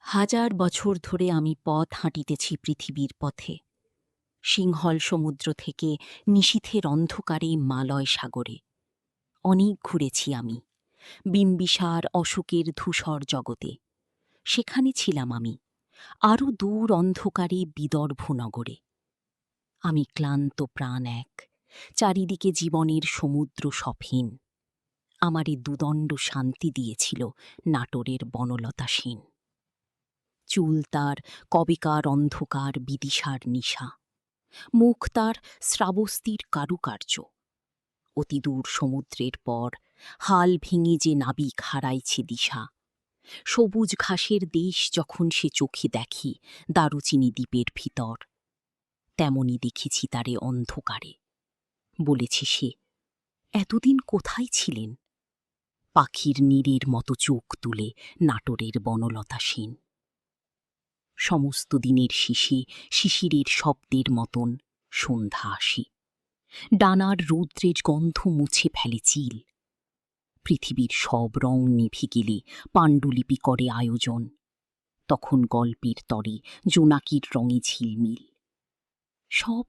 হাজার বছর ধরে আমি পথ হাঁটিতেছি পৃথিবীর পথে, সিংহল সমুদ্র থেকে নিশীথের অন্ধকারে মালয় সাগরে। অনেক ঘুরেছি আমি, বিম্বিসার অশোকের ধূসর জগতে। সেখানে ছিলাম আমি, আরও দূর অন্ধকারে বিদর্ভ নগরে। আমি ক্লান্ত প্রাণ এক, চারিদিকে জীবনের সমুদ্র সফিন। আমারে দুদণ্ড শান্তি দিয়েছিল নাটোরের বনলতা সেন। চুল তার কবেকার অন্ধকার বিদিশার নিশা, মুখ তার শ্রাবস্তির কারুকার্য। অতিদূর সমুদ্রের পর হাল ভেঙে যে নাবিক হারাইছে দিশা, সবুজ ঘাসের দেশ যখন সে চোখে দেখি দারুচিনি দ্বীপের ভিতর, তেমনি দেখেছি তারে অন্ধকারে। বলেছে সে, এতদিন কোথায় ছিলেন? পাখির নীড়ের মতো চোখ তুলে নাটোরের বনলতা সেন। সমস্ত দিনের শিশিরের শব্দের মতন সন্ধ্যা আসি, ডানার রৌদ্রের গন্ধ মুছে ফেলে চিল। পৃথিবীর সব রং নিভে গেলে পাণ্ডুলিপি করে আয়োজন, তখন গল্পের তরে জোনাকির রঙে ঝিলমিল। সব